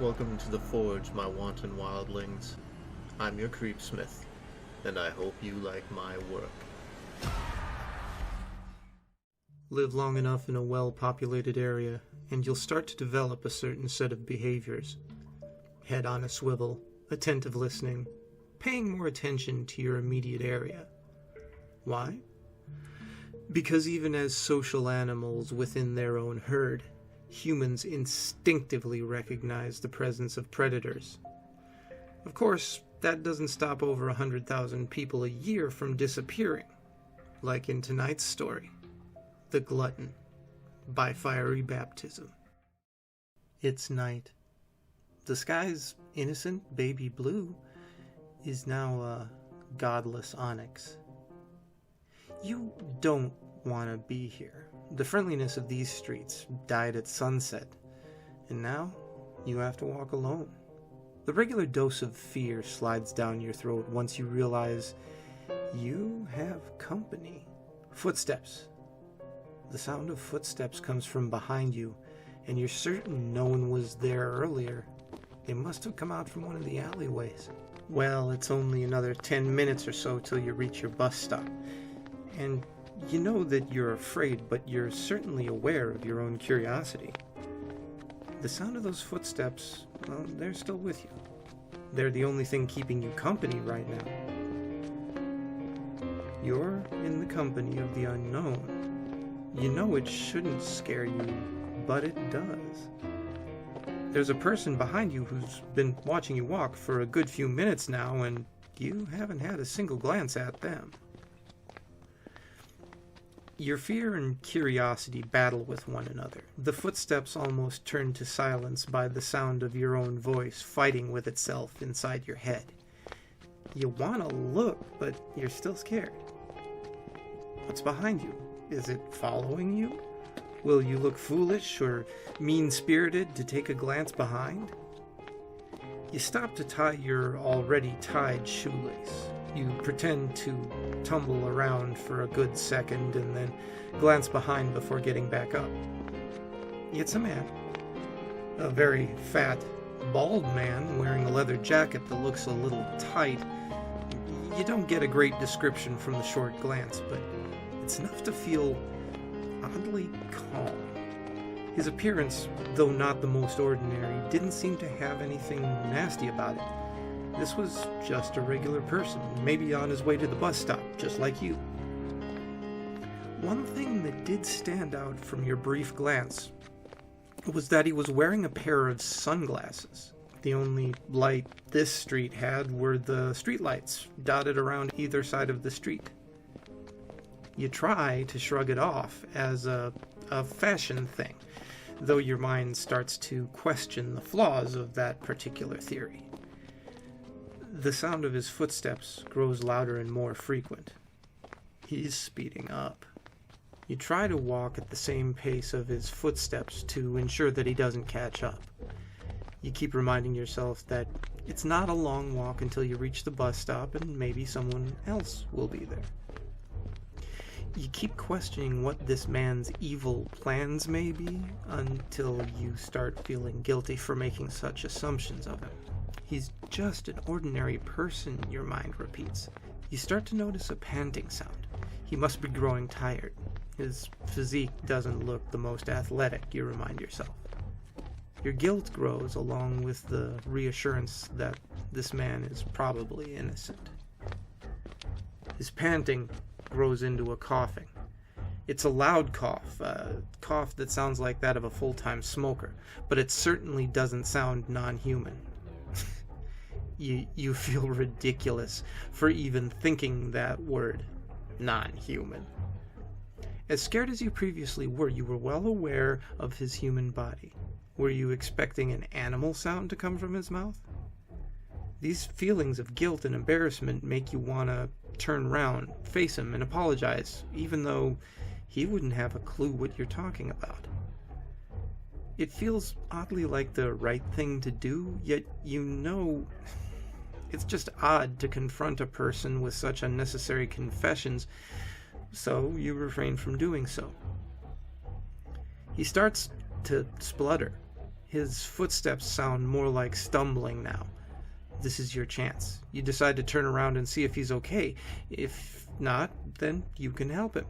Welcome to the Forge, my wanton wildlings. I'm your creepsmith, and I hope you like my work. Live long enough in a well-populated area, and you'll start to develop a certain set of behaviors. Head on a swivel, attentive listening, paying more attention to your immediate area. Why? Because even as social animals within their own herd, humans instinctively recognize the presence of predators. Of course, that doesn't stop over 100,000 people a year from disappearing, like in tonight's story, The Glutton, by FieryBaptism. It's night. The sky's innocent baby blue is now a godless onyx. You don't want to be here. The friendliness of these streets died at sunset, and now you have to walk alone. The regular dose of fear slides down your throat once you realize you have company. Footsteps. The sound of footsteps comes from behind you, and you're certain no one was there earlier. They must have come out from one of the alleyways. Well, it's only another 10 minutes or so till you reach your bus stop, and you know that you're afraid, but you're certainly aware of your own curiosity. The sound of those footsteps, well, they're still with you. They're the only thing keeping you company right now. You're in the company of the unknown. You know it shouldn't scare you, but it does. There's a person behind you who's been watching you walk for a good few minutes now, and you haven't had a single glance at them. Your fear and curiosity battle with one another. The footsteps almost turn to silence by the sound of your own voice fighting with itself inside your head. You want to look, but you're still scared. What's behind you? Is it following you? Will you look foolish or mean-spirited to take a glance behind? You stop to tie your already tied shoelace. You pretend to tumble around for a good second and then glance behind before getting back up. It's a man. A very fat, bald man wearing a leather jacket that looks a little tight. You don't get a great description from the short glance, but it's enough to feel oddly calm. His appearance, though not the most ordinary, didn't seem to have anything nasty about it. This was just a regular person, maybe on his way to the bus stop, just like you. One thing that did stand out from your brief glance was that he was wearing a pair of sunglasses. The only light this street had were the streetlights dotted around either side of the street. You try to shrug it off as a fashion thing, though your mind starts to question the flaws of that particular theory. The sound of his footsteps grows louder and more frequent. He's speeding up. You try to walk at the same pace of his footsteps to ensure that he doesn't catch up. You keep reminding yourself that it's not a long walk until you reach the bus stop and maybe someone else will be there. You keep questioning what this man's evil plans may be until you start feeling guilty for making such assumptions of him. He's just an ordinary person, your mind repeats. You start to notice a panting sound. He must be growing tired. His physique doesn't look the most athletic, you remind yourself. Your guilt grows along with the reassurance that this man is probably innocent. His panting grows into a coughing. It's a loud cough, a cough that sounds like that of a full-time smoker, but it certainly doesn't sound non-human. You feel ridiculous for even thinking that word, non-human. As scared as you previously were, you were well aware of his human body. Were you expecting an animal sound to come from his mouth? These feelings of guilt and embarrassment make you want to turn around, face him, and apologize, even though he wouldn't have a clue what you're talking about. It feels oddly like the right thing to do, yet you know it's just odd to confront a person with such unnecessary confessions, so you refrain from doing so. He starts to splutter. His footsteps sound more like stumbling now. This is your chance. You decide to turn around and see if he's okay. If not, then you can help him.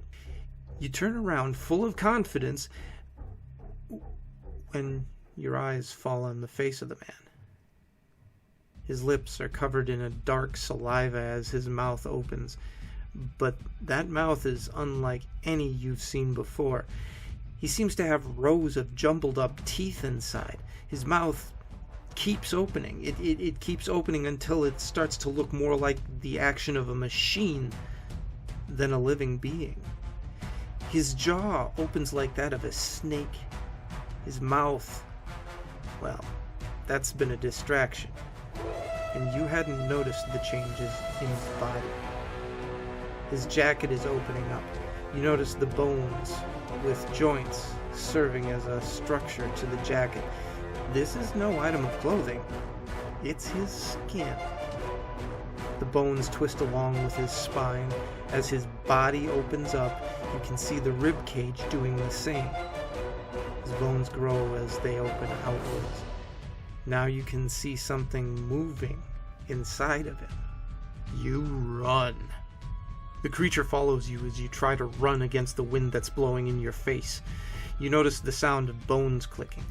You turn around full of confidence when your eyes fall on the face of the man. His lips are covered in a dark saliva as his mouth opens, but that mouth is unlike any you've seen before. He seems to have rows of jumbled up teeth inside. His mouth keeps opening. It keeps opening until it starts to look more like the action of a machine than a living being. His jaw opens like that of a snake. His mouth, well, that's been a distraction. And you hadn't noticed the changes in his body. His jacket is opening up. You notice the bones with joints serving as a structure to the jacket. This is no item of clothing. It's his skin. The bones twist along with his spine. As his body opens up, you can see the rib cage doing the same. His bones grow as they open outwards. Now you can see something moving inside of him. You run. The creature follows you as you try to run against the wind that's blowing in your face. You notice the sound of bones clicking.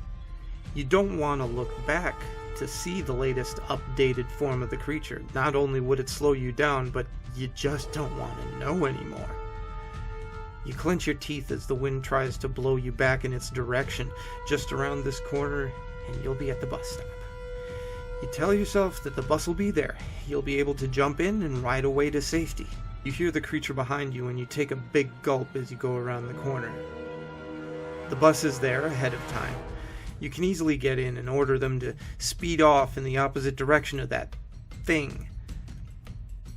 You don't want to look back to see the latest updated form of the creature. Not only would it slow you down, but you just don't want to know anymore. You clench your teeth as the wind tries to blow you back in its direction. Just around this corner, and you'll be at the bus stop. You tell yourself that the bus will be there. You'll be able to jump in and ride away to safety. You hear the creature behind you, and you take a big gulp as you go around the corner. The bus is there ahead of time. You can easily get in and order them to speed off in the opposite direction of that thing.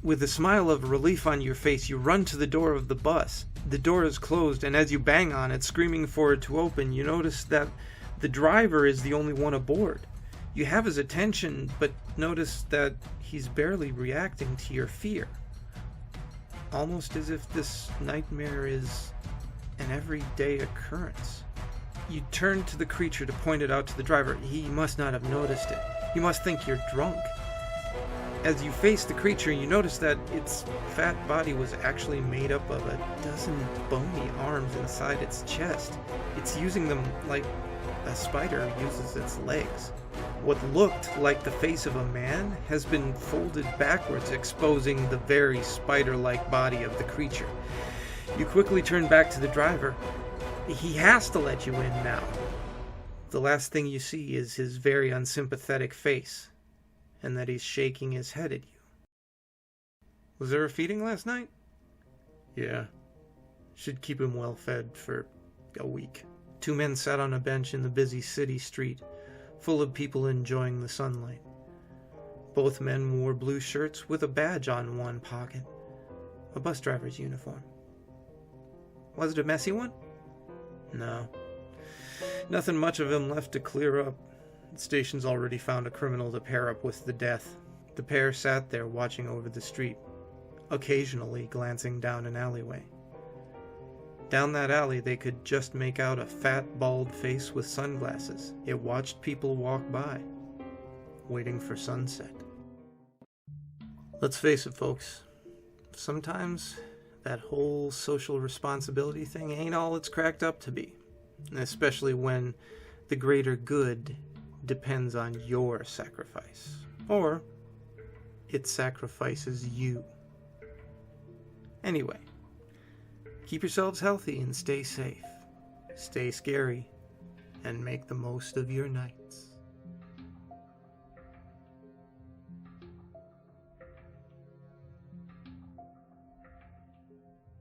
With a smile of relief on your face, you run to the door of the bus. The door is closed, and as you bang on it, screaming for it to open, you notice that the driver is the only one aboard. You have his attention, but notice that he's barely reacting to your fear. Almost as if this nightmare is an everyday occurrence. You turn to the creature to point it out to the driver. He must not have noticed it. He must think you're drunk. As you face the creature, you notice that its fat body was actually made up of a dozen bony arms inside its chest. It's using them like a spider uses its legs. What looked like the face of a man has been folded backwards, exposing the very spider-like body of the creature. You quickly turn back to the driver. He has to let you in now. The last thing you see is his very unsympathetic face, and that he's shaking his head at you. Was there a feeding last night? Yeah. Should keep him well fed for a week. Two men sat on a bench in the busy city street, full of people enjoying the sunlight. Both men wore blue shirts with a badge on one pocket, a bus driver's uniform. Was it a messy one? No. Nothing much of him left to clear up. The station's already found a criminal to pair up with the death. The pair sat there watching over the street, occasionally glancing down an alleyway. Down that alley they could just make out a fat, bald face with sunglasses. It watched people walk by, waiting for sunset. Let's face it, folks. Sometimes that whole social responsibility thing ain't all it's cracked up to be. Especially when the greater good depends on your sacrifice. Or it sacrifices you. Anyway, keep yourselves healthy and stay safe. Stay scary and make the most of your nights.